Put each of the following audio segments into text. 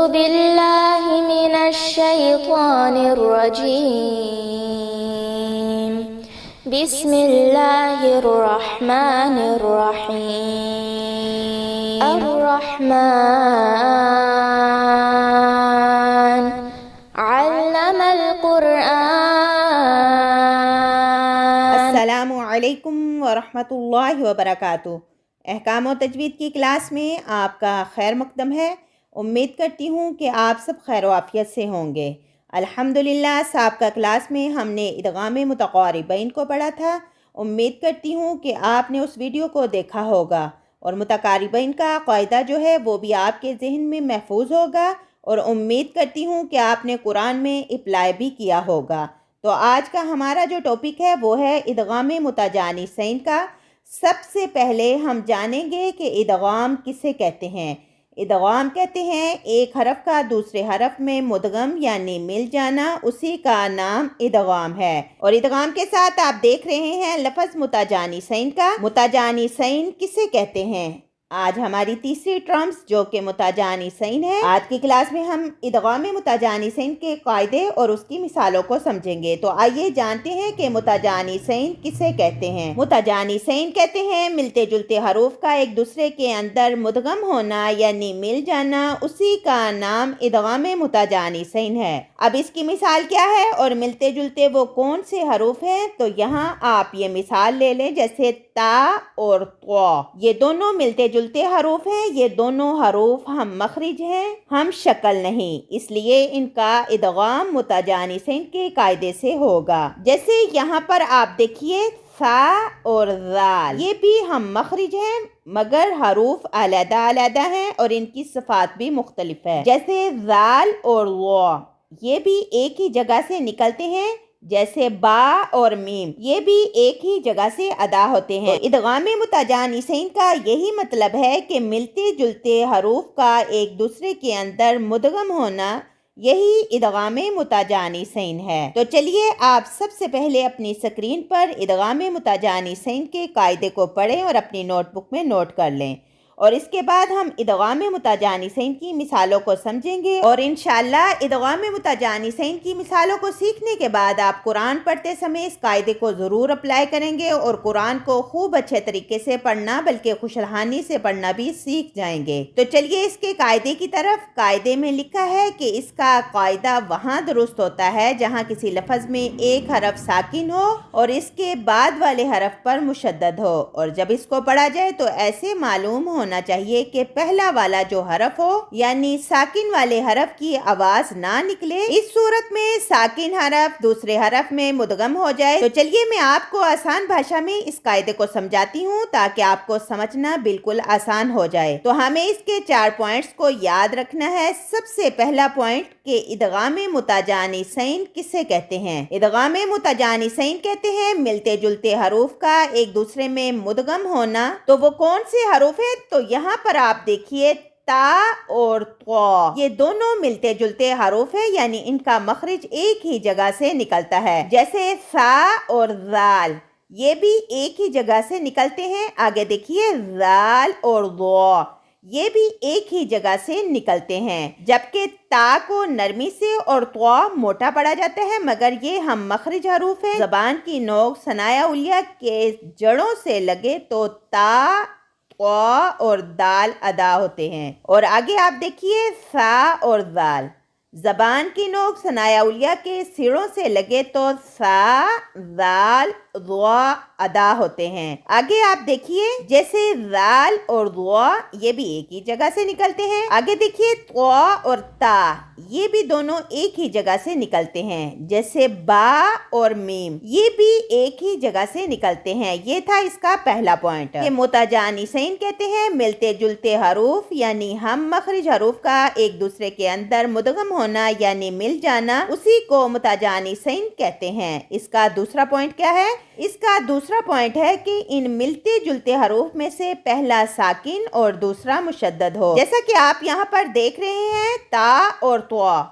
بالله من الشيطان الرجيم بسم الله الرحمن الرحيم الرحمن علم القرآن۔ السلام علیکم ورحمۃ اللہ وبرکاتہ۔ احکام و تجوید کی کلاس میں آپ کا خیر مقدم ہے۔ امید کرتی ہوں کہ آپ سب خیر و عافیت سے ہوں گے۔ الحمدللہ سابقہ کلاس میں ہم نے ادغام متقاربین کو پڑھا تھا۔ امید کرتی ہوں کہ آپ نے اس ویڈیو کو دیکھا ہوگا اور متقاربین کا قاعدہ جو ہے وہ بھی آپ کے ذہن میں محفوظ ہوگا، اور امید کرتی ہوں کہ آپ نے قرآن میں اپلائی بھی کیا ہوگا۔ تو آج کا ہمارا جو ٹاپک ہے وہ ہے ادغام متجانسین کا۔ سب سے پہلے ہم جانیں گے کہ ادغام کسے کہتے ہیں۔ ادغام کہتے ہیں ایک حرف کا دوسرے حرف میں مدغم یعنی مل جانا، اسی کا نام ادغام ہے۔ اور ادغام کے ساتھ آپ دیکھ رہے ہیں لفظ متجانسین کا۔ متجانسین کسے کہتے ہیں؟ آج ہماری تیسری ٹرمز جو کہ متجانسین ہے۔ آج کی کلاس میں ہم ادغام متجانسین کے قاعدے اور اس کی مثالوں کو سمجھیں گے۔ تو آئیے جانتے ہیں کہ متجانسین کسے کہتے ہیں۔ متجانسین کہتے ہیں ملتے جلتے حروف کا ایک دوسرے کے اندر مدغم ہونا یعنی مل جانا، اسی کا نام ادغام متجانسین ہے۔ اب اس کی مثال کیا ہے اور ملتے جلتے وہ کون سے حروف ہیں؟ تو یہاں آپ یہ مثال لے لیں، جیسے تا اور طا، یہ دونوں ملتے جلتے حروف ہیں۔ یہ دونوں حروف ہم مخرج ہیں، ہم شکل نہیں، اس لیے ان کا ادغام متجانسین کے قاعدے سے ہوگا۔ جیسے یہاں پر آپ دیکھیے سا اور ذال، یہ بھی ہم مخرج ہیں مگر حروف علیحدہ علیحدہ ہیں اور ان کی صفات بھی مختلف ہے۔ جیسے ذال اور وا، یہ بھی ایک ہی جگہ سے نکلتے ہیں، جیسے با اور میم، یہ بھی ایک ہی جگہ سے ادا ہوتے ہیں۔ ادغام متجانسین کا یہی مطلب ہے کہ ملتے جلتے حروف کا ایک دوسرے کے اندر مدغم ہونا، یہی ادغام متجانسین ہے۔ تو چلیے آپ سب سے پہلے اپنی اسکرین پر ادغام متجانسین کے قاعدے کو پڑھیں اور اپنی نوٹ بک میں نوٹ کر لیں، اور اس کے بعد ہم ادغام متجانسین کی مثالوں کو سمجھیں گے، اور انشاءاللہ ادغام متجانسین کی مثالوں کو سیکھنے کے بعد آپ قرآن پڑھتے سمے اس قاعدے کو ضرور اپلائی کریں گے اور قرآن کو خوب اچھے طریقے سے پڑھنا بلکہ خوشحالی سے پڑھنا بھی سیکھ جائیں گے۔ تو چلیے اس کے قاعدے کی طرف۔ قاعدے میں لکھا ہے کہ اس کا قاعدہ وہاں درست ہوتا ہے جہاں کسی لفظ میں ایک حرف ساکن ہو اور اس کے بعد والے حرف پر مشدد ہو، اور جب اس کو پڑھا جائے تو ایسے معلوم ہونا چاہیے کہ پہلا والا جو حرف ہو یعنی ساکن والے حرف کی آواز نہ نکلے۔ اس صورت میں ساکن حرف دوسرے حرف میں مدغم ہو جائے۔ تو چلیے میں آپ کو آسان بھاشا میں اس قاعدے کو سمجھاتی ہوں تاکہ آپ کو سمجھنا بالکل آسان ہو جائے۔ تو ہمیں اس کے 4 پوائنٹس کو یاد رکھنا ہے۔ سب سے پہلا پوائنٹ کہ ادغام متجانسین کسے کہتے ہیں؟ ادغام متجانسین کہتے ہیں ملتے جلتے حروف کا ایک دوسرے میں مدغم ہونا۔ تو وہ کون سے حروف ہیں؟ تو یہاں پر آپ دیکھیے تا اور طا، یہ دونوں ملتے جلتے حروف ہیں یعنی ان کا مخرج ایک ہی جگہ سے نکلتا ہے۔ جیسے سا اور ذال، یہ بھی ایک ہی جگہ سے نکلتے ہیں۔ آگے دیکھیے ذال اور ضا، یہ بھی ایک ہی جگہ سے نکلتے ہیں، جبکہ تا کو نرمی سے اور طا موٹا پڑھا جاتا ہے، مگر یہ ہم مخرج حروف ہیں۔ زبان کی نوک ثنایا علیہ کے جڑوں سے لگے تو تا، طا اور دال ادا ہوتے ہیں۔ اور آگے آپ دیکھیے سا اور ذال، زبان کی نوک ثنایا علیہ کے سروں سے لگے تو سا، ذال، ضا ادا ہوتے ہیں۔ آگے آپ دیکھیے جیسے ذال اور ضا، یہ بھی ایک ہی جگہ سے نکلتے ہیں۔ آگے دیکھیے طا اور تا، یہ بھی دونوں ایک ہی جگہ سے نکلتے ہیں، جیسے با اور میم، یہ بھی ایک ہی جگہ سے نکلتے ہیں۔ یہ تھا اس کا پہلا پوائنٹ کہ متجانسین کہتے ہیں ملتے جلتے حروف یعنی ہم مخرج حروف کا ایک دوسرے کے اندر مدغم ہونا یعنی مل جانا، اسی کو متجانسین کہتے ہیں۔ اس کا دوسرا پوائنٹ کیا ہے؟ اس کا دوسرا پوائنٹ ہے کہ ان ملتے جلتے حروف میں سے پہلا ساکن اور دوسرا مشدد ہو، جیسا کہ آپ یہاں پر دیکھ رہے ہیں تا اور طا،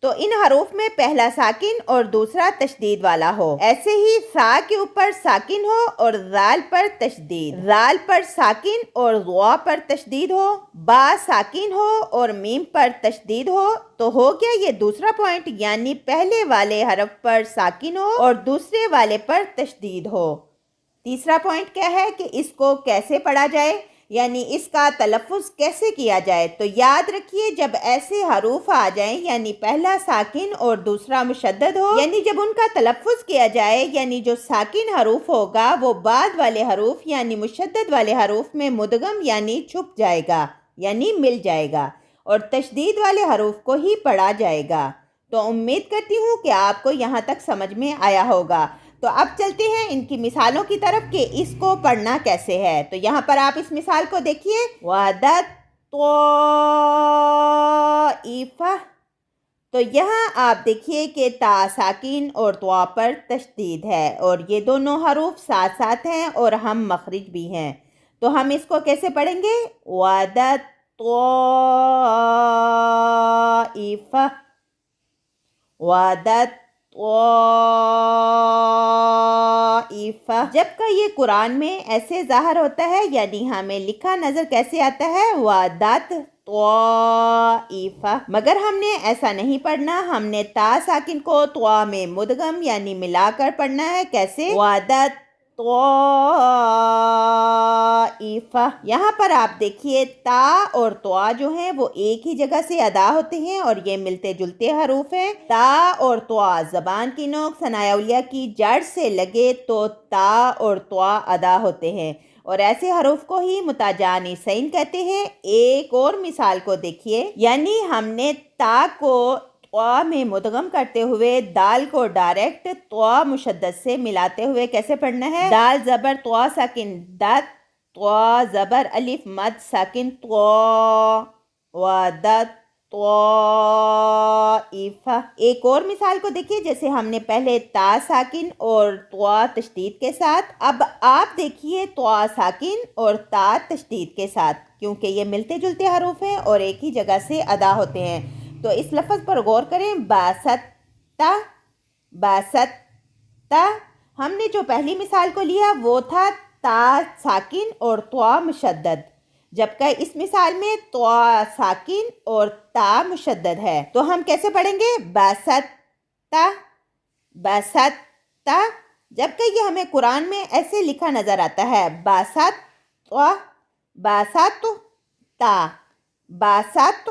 تو ان حروف میں پہلا ساکن اور دوسرا تشدید والا ہو۔ ایسے ہی سا کے اوپر ساکن ہو اور زال پر تشدید، زال پر ساکن اور ضوا پر تشدید ہو، با ساکن ہو اور میم پر تشدید ہو، تو ہو گیا یہ دوسرا پوائنٹ، یعنی پہلے والے حرف پر ساکن ہو اور دوسرے والے پر تشدید ہو۔ تیسرا پوائنٹ کیا ہے کہ اس کو کیسے پڑھا جائے، یعنی اس کا تلفظ کیسے کیا جائے۔ تو یاد رکھیے جب ایسے حروف آ جائیں یعنی پہلا ساکن اور دوسرا مشدد ہو، یعنی جب ان کا تلفظ کیا جائے، یعنی جو ساکن حروف ہوگا وہ بعد والے حروف یعنی مشدد والے حروف میں مدغم یعنی چھپ جائے گا، یعنی مل جائے گا، اور تشدید والے حروف کو ہی پڑھا جائے گا۔ تو امید کرتی ہوں کہ آپ کو یہاں تک سمجھ میں آیا ہوگا۔ تو اب چلتے ہیں ان کی مثالوں کی طرف کہ اس کو پڑھنا کیسے ہے۔ تو یہاں پر آپ اس مثال کو دیکھیے، وعدت طائفہ، تو یہاں آپ دیکھیے کہ تا ساکن اور طوا پر تشدید ہے، اور یہ دونوں حروف ساتھ ساتھ ہیں اور ہم مخرج بھی ہیں۔ تو ہم اس کو کیسے پڑھیں گے؟ وعدت طائفہ، وعدت طائفہ۔ جب کہ یہ قرآن میں ایسے ظاہر ہوتا ہے، یعنی ہمیں لکھا نظر کیسے آتا ہے؟ وعدت طائفہ، مگر ہم نے ایسا نہیں پڑھنا، ہم نے تا ساکن کو طوا میں مدغم یعنی ملا کر پڑھنا ہے۔ کیسے؟ وعدت طائفہ۔ یہاں پر آپ دیکھیے تا اور طوا جو ہیں وہ ایک ہی جگہ سے ادا ہوتے ہیں اور یہ ملتے جلتے حروف ہیں۔ تا اور طوا زبان کی نوک ثنایا علیہ کی جڑ سے لگے تو تا اور طوا ادا ہوتے ہیں، اور ایسے حروف کو ہی متجانسین کہتے ہیں۔ ایک اور مثال کو دیکھیے، یعنی ہم نے تا کو طوا میں مدغم کرتے ہوئے دال کو ڈائریکٹ طوا مشدد سے ملاتے ہوئے کیسے پڑھنا ہے؟ دال زبر طوا ساکن دت، طوا زبر الف مد ساکن طوا، وعدت طائفہ۔ ایک اور مثال کو دیکھیے، جیسے ہم نے پہلے تا ساکن اور طوا تشدید کے ساتھ، اب آپ دیکھیے طوا ساکن اور تا تشدید کے ساتھ، کیونکہ یہ ملتے جلتے حروف ہیں اور ایک ہی جگہ سے ادا ہوتے ہیں۔ تو اس لفظ پر غور کریں، باسطہ، باسطہ۔ ہم نے جو پہلی مثال کو لیا وہ تھا تا ساکن اور طوا مشدد، جبکہ اس مثال میں طوا ساکن اور تا مشدد ہے۔ تو ہم کیسے پڑھیں گے؟ باسطہ، باسطہ، جبکہ یہ ہمیں قرآن میں ایسے لکھا نظر آتا ہے، باسط باسط تا، باسط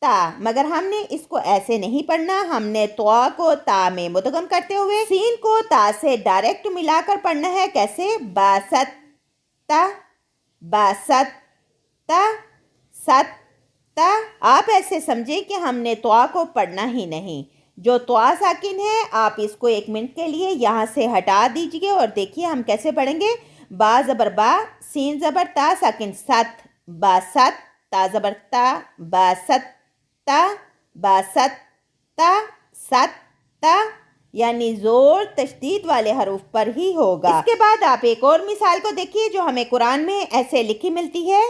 تا، مگر ہم نے اس کو ایسے نہیں پڑھنا، ہم نے طوا کو تا میں مدغم کرتے ہوئے سین کو تا سے ڈائریکٹ ملا کر پڑھنا ہے۔ کیسے؟ باسطہ، باسطہ، ستہ۔ آپ ایسے سمجھیں کہ ہم نے طوا کو پڑھنا ہی نہیں۔ جو طوا ساکن ہے آپ اس کو ایک منٹ کے لیے یہاں سے ہٹا دیجئے اور دیکھیے ہم کیسے پڑھیں گے۔ با زبر با، سین زبر تا ساکن ست، باسط، تا زبر تا، باسط تا، باسط تا، ست تا، یعنی زور تشدید والے حروف پر ہی ہوگا۔ اس کے بعد آپ ایک اور مثال کو دیکھیے جو ہمیں قرآن میں ایسے لکھی ملتی ہے،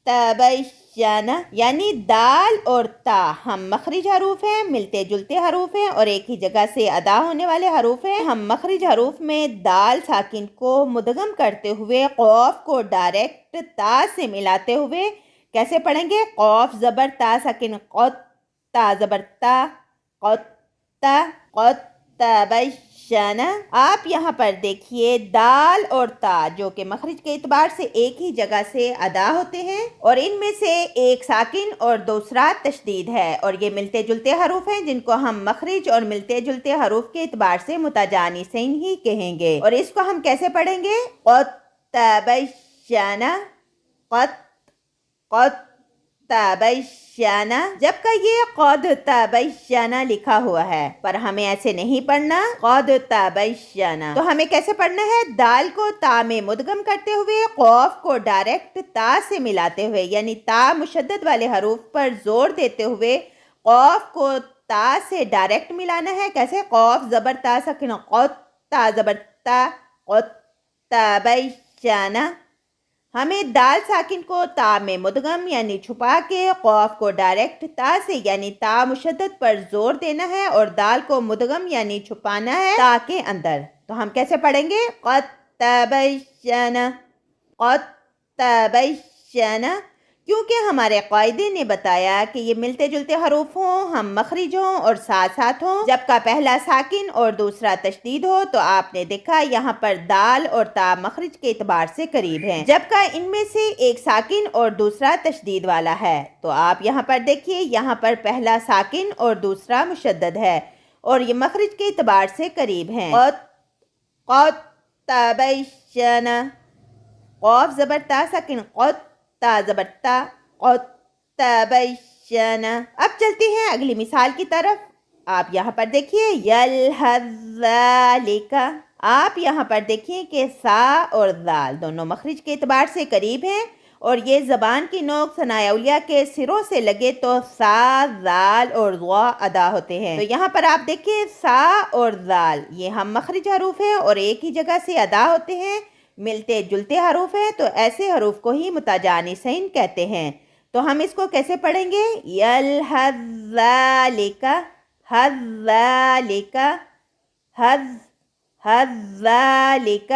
تبشنہ، یعنی دال اور تا ہم مخرج حروف ہیں، ملتے جلتے حروف ہیں اور ایک ہی جگہ سے ادا ہونے والے حروف ہیں۔ ہم مخرج حروف میں دال ساکن کو مدغم کرتے ہوئے قوف کو ڈائریکٹ تا سے ملاتے ہوئے کیسے پڑھیں گے؟ قوف زبر تا ساکن قط، تا زبر تا، قط، تبشنہ۔ آپ یہاں پر دیکھیے دال اور تا جو کہ مخرج کے اعتبار سے ایک ہی جگہ سے ادا ہوتے ہیں، اور ان میں سے ایک ساکن اور دوسرا تشدید ہے، اور یہ ملتے جلتے حروف ہیں جن کو ہم مخرج اور ملتے جلتے حروف کے اعتبار سے متجانسین ہی کہیں گے۔ اور اس کو ہم کیسے پڑھیں گے؟ قط تبشنہ، قط، قط تبشنہ، جبکہ یہ قد تبشنہ لکھا ہوا ہے، پر ہمیں ایسے نہیں پڑھنا، قد تبشنہ۔ تو ہمیں کیسے پڑھنا ہے؟ دال کو تا میں مدغم کرتے ہوئے قوف کو ڈائریکٹ تا سے ملاتے ہوئے، یعنی تا مشدد والے حروف پر زور دیتے ہوئے قوف کو تا سے ڈائریکٹ ملانا ہے۔ کیسے؟ قوف زبر تا ساکن قط، تا زبر تا، قط تبشنہ، ہمیں دال ساکن کو تا میں مدغم یعنی چھپا کے قاف کو ڈائریکٹ تا سے یعنی تا مشدد پر زور دینا ہے اور دال کو مدغم یعنی چھپانا ہے تا کے اندر. تو ہم کیسے پڑھیں گے؟ قد تبین، قد تبین. کیونکہ ہمارے قائدے نے بتایا کہ یہ ملتے جلتے حروف ہوں، ہم مخرج ہوں اور ساتھ ساتھ ہوں. جب کا پہلا ساکن اور دوسرا تشدید ہو تو آپ نے دیکھا یہاں پر دال اور تا مخرج کے اعتبار سے قریب ہیں، جب کا ان میں سے ایک ساکن اور دوسرا تشدید والا ہے. تو آپ یہاں پر دیکھیے، یہاں پر پہلا ساکن اور دوسرا مشدد ہے اور یہ مخرج کے اعتبار سے قریب ہیں. قد تبین، قاف زبر تا ساکن، قد تا زبر تا، قد تبین. اب چلتے ہیں اگلی مثال کی طرف. آپ یہاں پر دیکھیے یلحظ ذالک. آپ یہاں پر دیکھیں کہ سا اور ذال دونوں مخرج کے اعتبار سے قریب ہیں اور یہ زبان کی نوک ثنائے اولیاء کے سروں سے لگے تو سا، ذال اور ضا ادا ہوتے ہیں. تو یہاں پر آپ دیکھیں سا اور ذال یہ ہم مخرج حروف ہیں اور ایک ہی جگہ سے ادا ہوتے ہیں، ملتے جلتے حروف ہیں، تو ایسے حروف کو ہی متجانسین کہتے ہیں. تو ہم اس کو کیسے پڑھیں گے؟ یلحظ ذالک، حظ ذالک، حظ ذالک.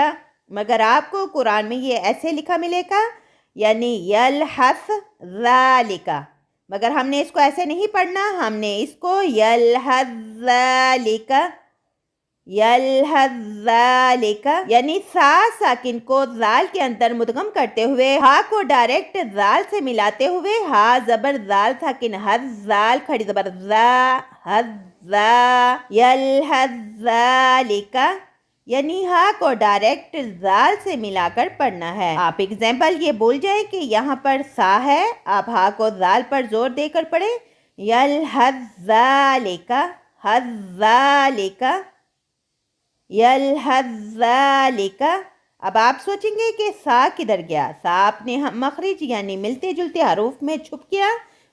مگر آپ کو قرآن میں یہ ایسے لکھا ملے گا یعنی یلحظ ذالک، مگر ہم نے اس کو ایسے نہیں پڑھنا، ہم نے اس کو یلحظ ذالک، یلحظ ذالک یعنی سا ساکن کو ذال کے اندر مدغم کرتے ہوئے ہا کو ڈائریکٹ ذال سے ملاتے ہوئے ہا زبر ذال ساکن حظ ذال کھڑی زبر ذا، حظ ذا، یلحظ ذالک یعنی ہا کو ڈائریکٹ ذال سے ملا کر پڑھنا ہے. آپ اگزامپل یہ بول جائیں کہ یہاں پر سا ہے، آپ ہا کو ذال پر زور دے کر پڑھیں یلحظ ذالک، حظ ذالک، یلحظ ذالک. اب آپ سوچیں گے کہ سا کدھر گیا؟ سا اپنے مخرج یعنی ملتے جلتے حروف میں چھپ گیا،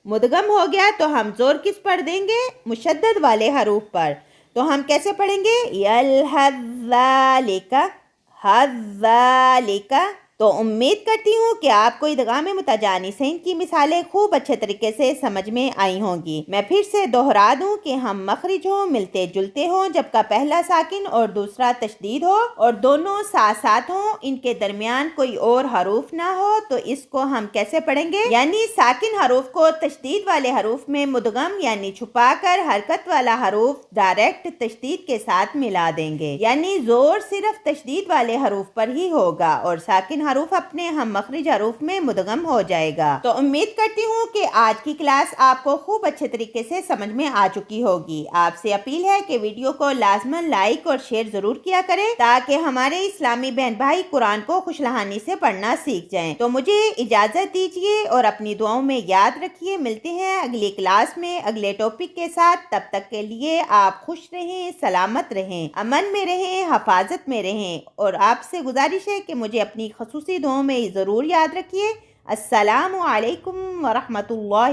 مدغم ہو گیا، تو ہم زور کس پر دیں گے؟ مشدد والے حروف پر. تو ہم کیسے پڑھیں گے؟ یلحظ ذالک، حظ ذالک. تو امید کرتی ہوں کہ آپ کو ادغام متجانسین کی مثالیں خوب اچھے طریقے سے سمجھ میں آئی ہوں گی. میں پھر سے دوہرا دوں کہ ہم مخرج ہوں، ملتے جلتے ہوں، جب کا پہلا ساکن اور دوسرا تشدید ہو اور دونوں ساتھ ساتھ ہوں، ان کے درمیان کوئی اور حروف نہ ہو، تو اس کو ہم کیسے پڑھیں گے؟ یعنی ساکن حروف کو تشدید والے حروف میں مدغم یعنی چھپا کر حرکت والا حروف ڈائریکٹ تشدید کے ساتھ ملا دیں گے، یعنی زور صرف تشدید والے حروف پر ہی ہوگا اور ساکن حروف اپنے ہم مخرج حروف میں مدغم ہو جائے گا. تو امید کرتی ہوں کہ آج کی کلاس آپ کو خوب اچھے طریقے سے سمجھ میں آ چکی ہوگی. آپ سے اپیل ہے کہ ویڈیو کو لازماً لائک اور شیئر ضرور کیا کریں تاکہ ہمارے اسلامی بہن بھائی قرآن کو خوش لہانی سے پڑھنا سیکھ جائیں. تو مجھے اجازت دیجیے اور اپنی دعاؤں میں یاد رکھیے. ملتے ہیں اگلی کلاس میں اگلے ٹاپک کے ساتھ. تب تک کے لیے آپ خوش رہیں، سلامت رہیں، امن میں رہیں، حفاظت میں رہیں اور آپ سے گزارش ہے کہ مجھے اپنی خصوصی دعاؤں میں ضرور یاد رکھیے. السلام علیکم ورحمۃ اللہ